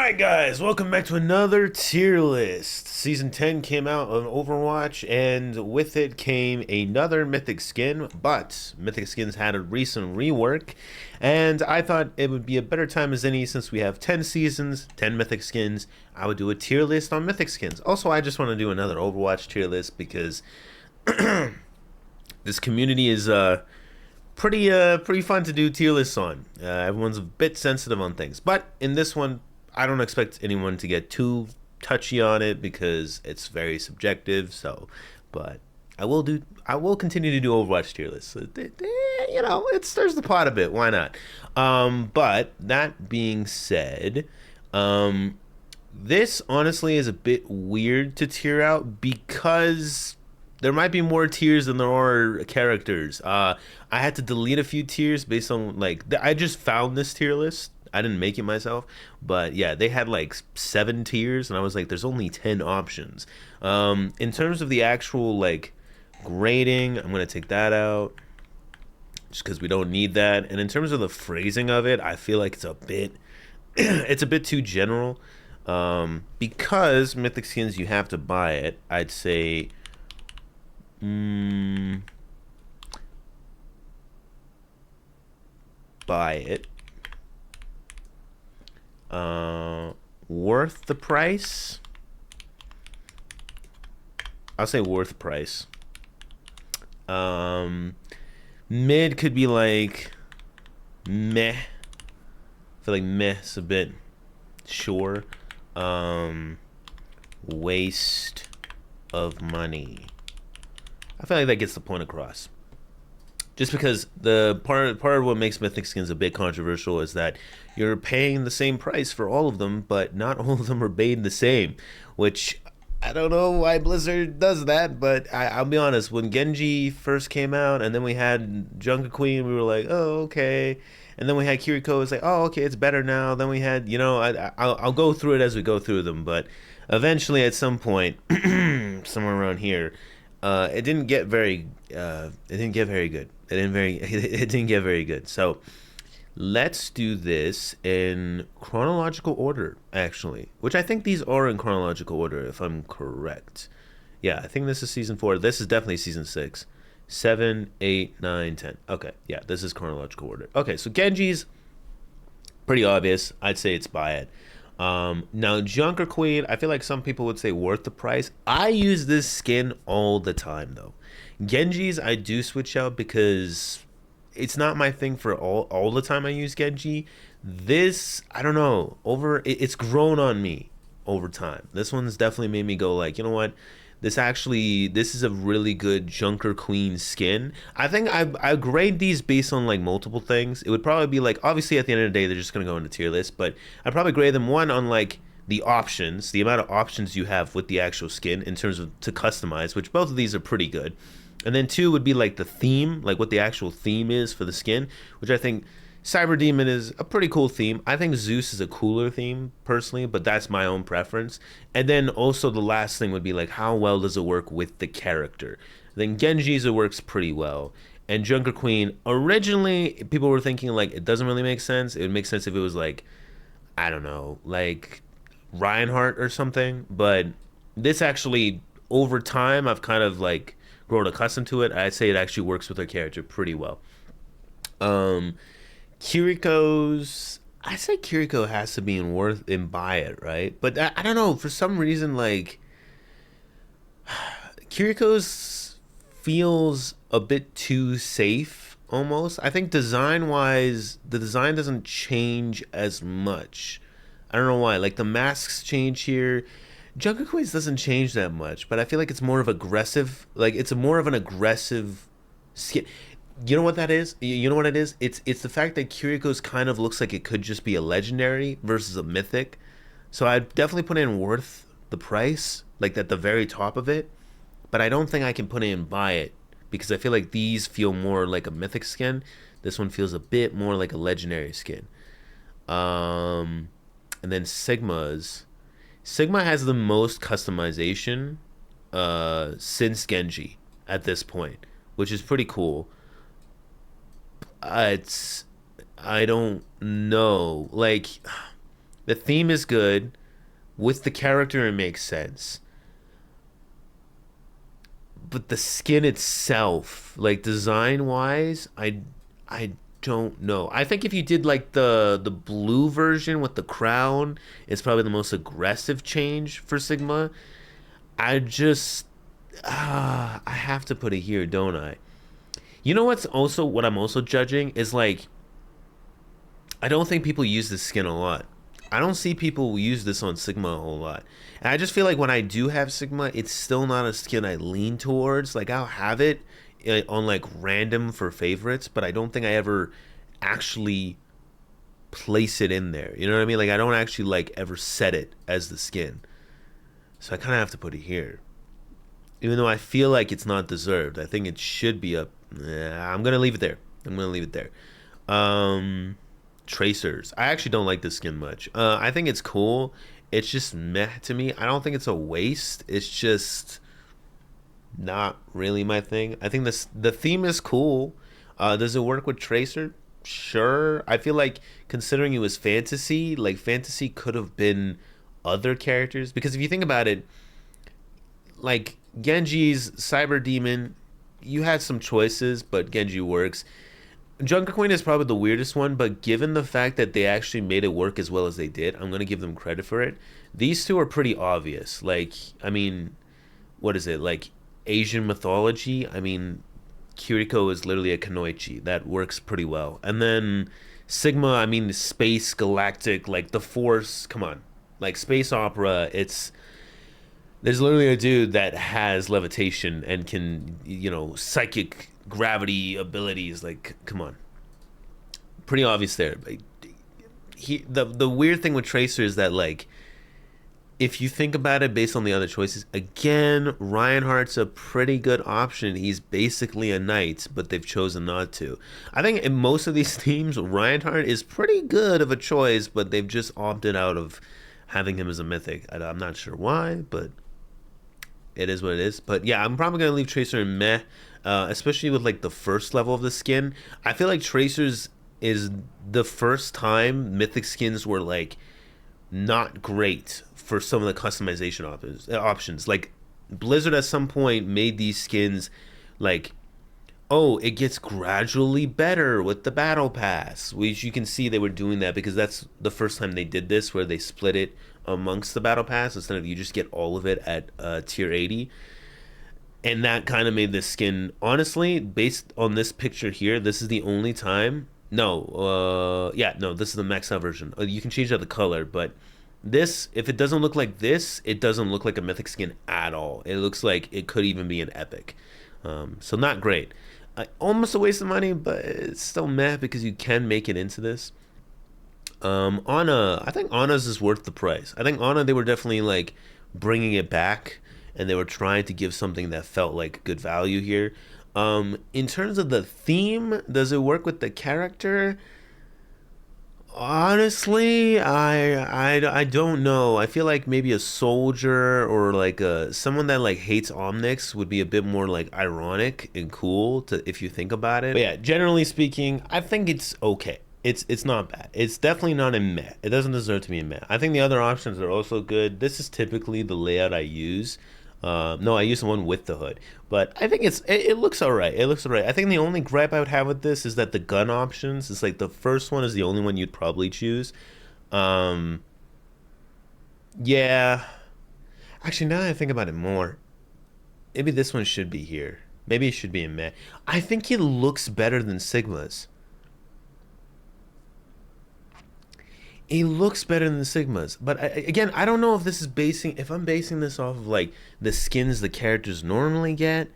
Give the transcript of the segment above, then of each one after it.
Alright guys, welcome back to another tier list. Season 10 came out on Overwatch and with it came another Mythic skin, but Mythic skins had a recent rework and I thought it would be a better time as any since we have 10 seasons, 10 Mythic skins. I would do a tier list on Mythic skins. Also, I just want to do another Overwatch tier list because this community is pretty fun to do tier lists on. Everyone's a bit sensitive on things, but in this one I don't expect anyone to get too touchy on it because it's very subjective. So, but I will continue to do Overwatch tier lists. So, it stirs the pot a bit. Why not? But that being said, this honestly is a bit weird to tier out because there might be more tiers than there are characters. I had to delete a few tiers based on I just found this tier list. I didn't make it myself, but yeah, they had like 7 tiers, and I was like, there's only 10 options. In terms of the actual grading, I'm gonna take that out just because we don't need that. And in terms of the phrasing of it, I feel like it's a bit, it's a bit too general. Because Mythic skins, you have to buy it. I'd say, buy it. Worth the price? I'll say worth price. Mid could be like meh. I feel like meh is a bit sure. Waste of money. I feel like that gets the point across. Just because the part of what makes Mythic skins a bit controversial is that you're paying the same price for all of them, but not all of them are made the same. Which I don't know why Blizzard does that, but I'll be honest. When Genji first came out, and then we had Junker Queen, we were like, oh okay. And then we had Kiriko. It's like, oh okay, it's better now. Then we had, I'll go through it as we go through them, but eventually at some point, somewhere around here, it didn't get very good. It didn't get very good. So let's do this in chronological order, actually, which I think these are in chronological order, if I'm correct. Yeah, I think this is season 4. This is definitely season 6. 7, 8, 9, 10. Okay, yeah, this is chronological order. Okay, so Genji's pretty obvious. I'd say it's buy it. Now Junker Queen, I feel like some people would say worth the price. I use this skin all the time though. Genji's I do switch out because it's not my thing for all the time I use Genji. This, I don't know, it's grown on me over time. This one's definitely made me go like, you know what? This is a really good Junker Queen skin. I think I grade these based on like multiple things. It would probably be like, obviously at the end of the day they're just gonna go into tier list, but I'd probably grade them one on like the options, the amount of options you have with the actual skin in terms of to customize, which both of these are pretty good. And then 2 would be like the theme, like what the actual theme is for the skin, which I think Cyber Demon is a pretty cool theme. I think Zeus is a cooler theme personally, but that's my own preference. And then also the last thing would be like, how well does it work with the character? Then Genji's it works pretty well. And Junker Queen, originally people were thinking like it doesn't really make sense. It would make sense if it was like, I don't know, like Reinhardt or something. But this actually, over time, I've kind of like grown accustomed to it. I'd say it actually works with her character pretty well. Kiriko's, I say Kiriko has to be in buy it, right? But I don't know, for some reason like Kiriko's feels a bit too safe almost. I think design wise the design doesn't change as much. I don't know why. Like the masks change here. Junker Queens doesn't change that much, but I feel like it's more of aggressive. Like it's more of an aggressive skin. You know what that is? You know what it is? It's the fact that Kiriko's kind of looks like it could just be a legendary versus a mythic. So I'd definitely put in worth the price, like at the very top of it. But I don't think I can put in buy it because I feel like these feel more like a mythic skin. This one feels a bit more like a legendary skin. And then Sigma has the most customization since Genji at this point, which is pretty cool. It's I don't know. Like The theme is good. With the character, it makes sense. But the skin itself, like design wise, I don't know. I think if you did like the blue version with the crown, it's probably the most aggressive change for Sigma. I just I have to put it here, don't I? You know what I'm also judging is like I don't think people use this skin a lot. I don't see people use this on Sigma a whole lot. And I just feel like when I do have Sigma, it's still not a skin I lean towards. Like I'll have it on like random for favorites, but I don't think I ever actually place it in there. You know what I mean? Like I don't actually like ever set it as the skin. So I kind of have to put it here. Even though I feel like it's not deserved. I think it should be up. I'm going to leave it there. I'm going to leave it there. Tracers. I actually don't like this skin much. I think it's cool. It's just meh to me. I don't think it's a waste. It's just not really my thing. I think the theme is cool. Does it work with Tracer? Sure. I feel like considering it was fantasy, like fantasy could have been other characters because if you think about it, like Genji's Cyber Demon, you had some choices, but Genji works. Junker Queen is probably the weirdest one, but given the fact that they actually made it work as well as they did, I'm gonna give them credit for it. These two are pretty obvious. Like, I mean, what is it? Like Asian mythology? I mean, Kiriko is literally a Kunoichi. That works pretty well. And then Sigma, I mean, space, galactic, like the Force. Come on, like space opera. It's there's literally a dude that has levitation and can, psychic gravity abilities. Like, come on, pretty obvious there. Like, the weird thing with Tracer is that like if you think about it based on the other choices, again, Reinhardt's a pretty good option. He's basically a knight, but they've chosen not to. I think in most of these teams, Reinhardt is pretty good of a choice, but they've just opted out of having him as a mythic. I'm not sure why, but it is what it is. But yeah, I'm probably going to leave Tracer in meh, especially with like the first level of the skin. I feel like Tracer's is the first time mythic skins were like not great for some of the customization options. Like Blizzard at some point made these skins like, oh, it gets gradually better with the battle pass, which you can see they were doing that because that's the first time they did this, where they split it amongst the battle pass instead of you just get all of it at tier 80. And that kind of made this skin, honestly, based on this picture here, this is the only time. No, no, this is the maxed out version. You can change out the color, but this, if it doesn't look like this, it doesn't look like a mythic skin at all. It looks like it could even be an epic. So not great. Almost a waste of money, but it's still meh because you can make it into this. Ana, I think Ana's is worth the price. I think Ana, they were definitely like bringing it back and they were trying to give something that felt like good value here. In terms of the theme, does it work with the character? Honestly, I don't know. I feel like maybe a soldier or like someone that like hates Omnics would be a bit more like ironic and cool to if you think about it. But yeah, generally speaking, I think it's okay. It's not bad. It's definitely not a meh. It doesn't deserve to be a meh. I think the other options are also good. This is typically the layout I use. No, I use the one with the hood, but I think it looks all right. It looks all right. I think the only gripe I would have with this is that the gun options is like the first one is the only one you'd probably choose. Yeah. Actually, now that I think about it more, maybe this one should be here. Maybe it should be in meh. I think it looks better than Sigma's. It looks better than the Sigmas, but again, I don't know if this is if I'm basing this off of like the skins the characters normally get.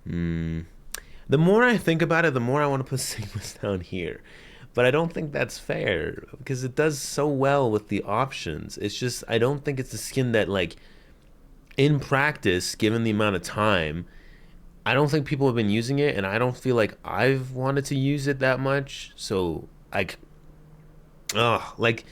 The more I think about it, the more I want to put Sigmas down here, but I don't think that's fair because it does so well with the options. It's just I don't think it's a skin that like in practice, given the amount of time, I don't think people have been using it, and I don't feel like I've wanted to use it that much. So like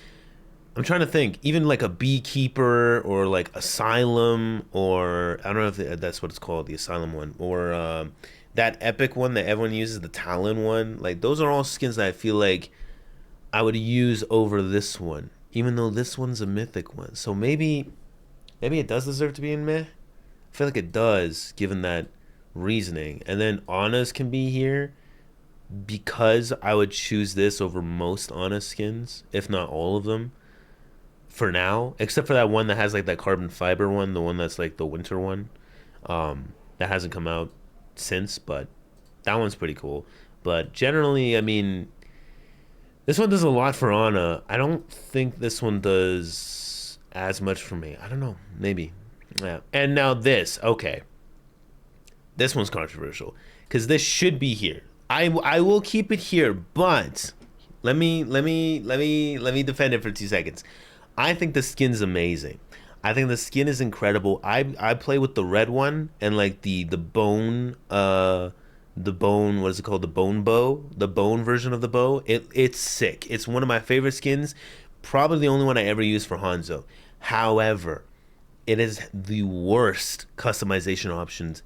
I'm trying to think, even like a beekeeper or like asylum, or I don't know if that's what it's called, the asylum one, or that epic one that everyone uses, the Talon one. Like those are all skins that I feel like I would use over this one, even though this one's a mythic one. So maybe it does deserve to be in meh. I feel like it does, given that reasoning. And then Anna's can be here because I would choose this over most Anna skins, if not all of them, for now, except for that one that has like that carbon fiber one, the one that's like the winter one. That hasn't come out since, but that one's pretty cool. But generally, I mean, this one does a lot for Anna. I don't think this one does as much for me. I don't know. Maybe. Yeah. And now this. Okay. This one's controversial because this should be here. I will keep it here, but let me defend it for 2 seconds. I think the skin's amazing. I think the skin is incredible. I play with the red one and like the bone, what is it called? The bone bow, the bone version of the bow. It's sick. It's one of my favorite skins. Probably the only one I ever used for Hanzo. However, it is the worst customization options,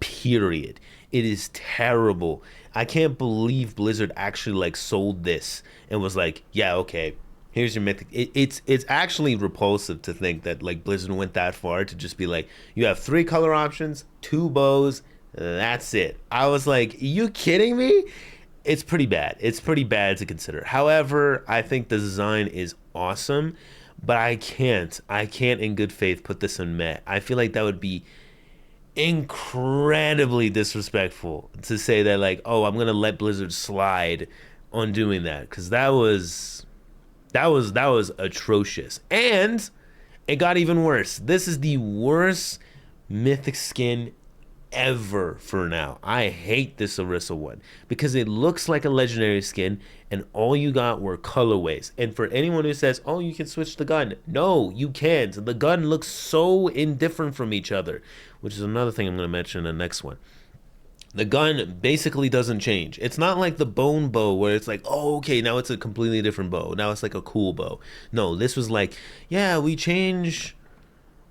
period. It is terrible. I can't believe Blizzard actually like sold this and was like, yeah, okay, here's your mythic. It's actually repulsive to think that like Blizzard went that far to just be like, you have 3 color options, 2 bows, that's it. I was like, you kidding me? It's pretty bad. It's pretty bad to consider. However, I think the design is awesome, but I can't in good faith put this in meh. I feel like that would be incredibly disrespectful to say that like, oh, I'm gonna let Blizzard slide on doing that, because that was atrocious. And it got even worse. This is the worst mythic skin ever for now. I hate this Orisa one because it looks like a legendary skin and all you got were colorways. And for anyone who says, oh, you can switch the gun, no, you can't. The gun looks so indifferent from each other, which is another thing I'm going to mention in the next one. The gun basically doesn't change. It's not like the bone bow where it's like, oh, okay, now it's a completely different bow. Now it's like a cool bow. No, this was like, yeah,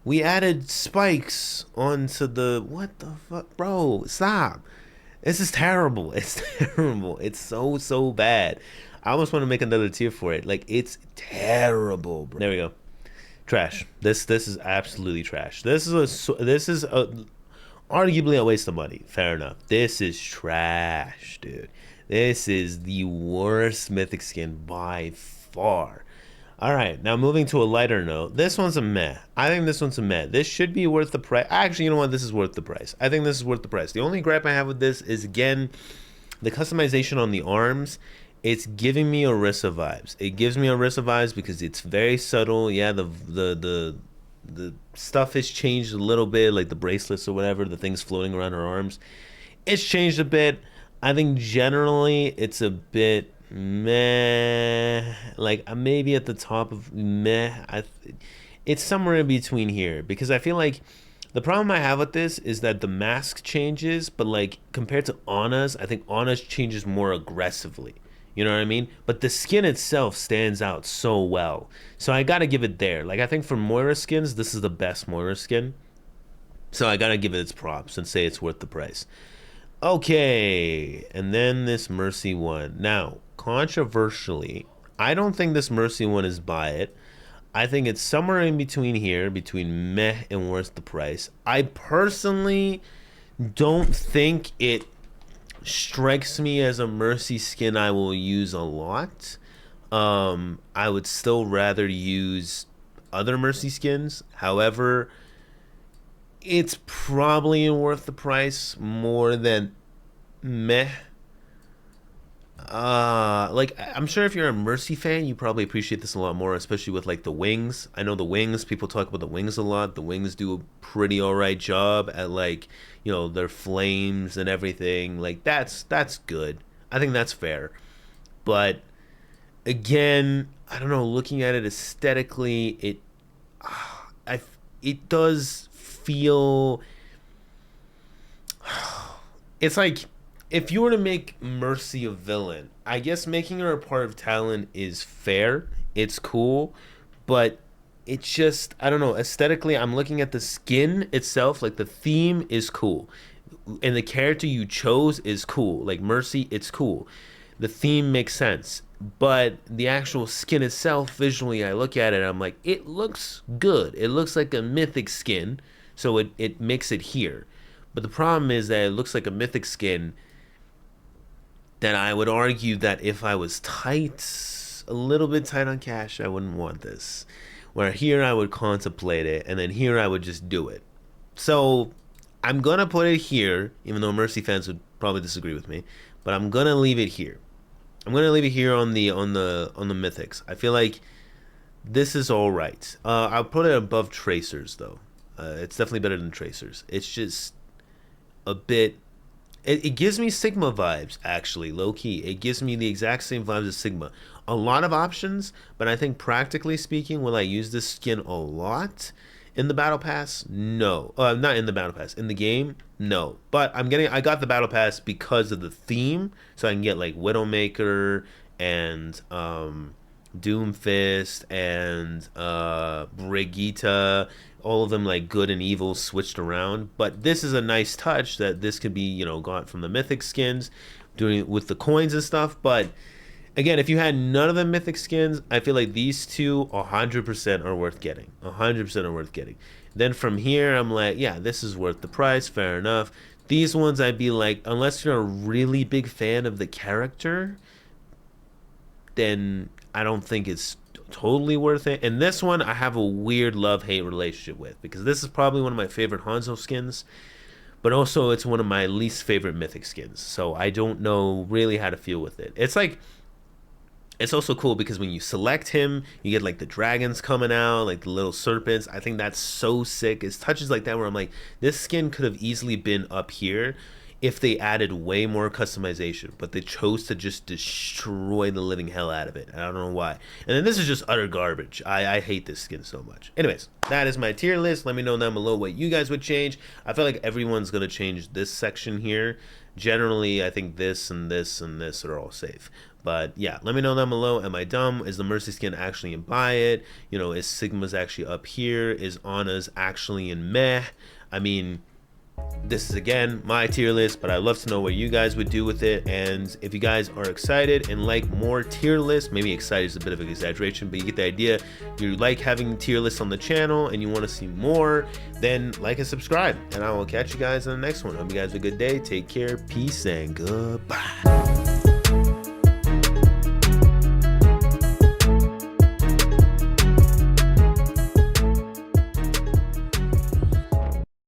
we added spikes onto the, what the fuck, bro, stop. This is terrible. It's terrible. It's so bad. I almost want to make another tier for it. Like, it's terrible, bro. There we go. Trash. This is absolutely trash. This is arguably a waste of money. Fair enough. This is trash, dude. This is the worst mythic skin by far. All right, now moving to a lighter note. This one's a meh. I think this one's a meh. This should be worth the price. Actually, you know what? This is worth the price. I think this is worth the price. The only gripe I have with this is, again, the customization on the arms. It's giving me Orisa vibes. It gives me Orisa vibes because it's very subtle. Yeah, the stuff has changed a little bit, like the bracelets or whatever, the things floating around her arms. It's changed a bit. I think generally it's a bit meh, like maybe at the top of meh. It's somewhere in between here because I feel like the problem I have with this is that the mask changes, but like compared to Anna's, I think Anna's changes more aggressively. You know what I mean? But the skin itself stands out so well. So I gotta give it there. Like I think for Moira skins, this is the best Moira skin. So I gotta give it its props and say it's worth the price. Okay, and then this Mercy one. Now, controversially, I don't think this Mercy one is buy it. I think it's somewhere in between here, between meh and worth the price. I personally don't think it strikes me as a Mercy skin I will use a lot. I would still rather use other Mercy skins. However, it's probably worth the price more than meh. Like I'm sure if you're a Mercy fan, you probably appreciate this a lot more, especially with like the wings. I know the wings, people talk about the wings a lot. The wings do a pretty alright job at like, you know, their flames and everything. Like that's good. I think that's fair. But again, I don't know, looking at it aesthetically, it does feel, it's like if you were to make Mercy a villain, I guess making her a part of Talon is fair. It's cool, but it's just, I don't know, aesthetically, I'm looking at the skin itself, like the theme is cool. And the character you chose is cool. Like Mercy, it's cool. The theme makes sense. but the actual skin itself, visually, I look at it, I'm like, it looks good. It looks like a mythic skin, so it makes it here. But the problem is that it looks like a mythic skin that I would argue that if I was tight, a little bit tight on cash, I wouldn't want this. Where here I would contemplate it, and then here I would just do it. So I'm gonna put it here, even though Mercy fans would probably disagree with me, but I'm gonna leave it here. I'm gonna leave it here on the mythics. I feel like this is all right. I'll put it above tracers though. It's definitely better than tracers. It's just a bit. It gives me Sigma vibes, actually, low key. It gives me the exact same vibes as Sigma. A lot of options, but I think practically speaking, will I use this skin a lot in the battle pass? No. Not in the battle pass. In the game? No. But I got the battle pass because of the theme, so I can get like Widowmaker and Doomfist and Brigitte, all of them like good and evil switched around. But this is a nice touch that this could be, you know, got from the mythic skins, doing it with the coins and stuff. But again, if you had none of the mythic skins, I feel like these two 100% are worth getting. 100% are worth getting. Then from here, I'm like, yeah, this is worth the price. Fair enough. These ones, I'd be like, unless you're a really big fan of the character, then I don't think it's totally worth it. And this one, I have a weird love-hate relationship with, because this is probably one of my favorite Hanzo skins, but also it's one of my least favorite mythic skins. So I don't know really how to feel with it. It's like, it's also cool because when you select him, you get like the dragons coming out, like the little serpents. I think that's so sick. It's touches like that where I'm like, this skin could have easily been up here if they added way more customization, but they chose to just destroy the living hell out of it. I don't know why. And then this is just utter garbage. I hate this skin so much. Anyways, that is my tier list. Let me know down below what you guys would change. I feel like everyone's gonna change this section here. Generally, I think this and this and this are all safe. But yeah, let me know down below. Am I dumb? Is the Mercy skin actually in buy it? You know, is Sigma's actually up here? Is Ana's actually in meh? I mean, this is again my tier list, but I'd love to know what you guys would do with it. And if you guys are excited and like more tier lists, maybe excited is a bit of an exaggeration, but you get the idea. You like having tier lists on the channel and you want to see more, then like and subscribe, and I will catch you guys on the next one. Hope you guys have a good day. Take care, peace, and goodbye.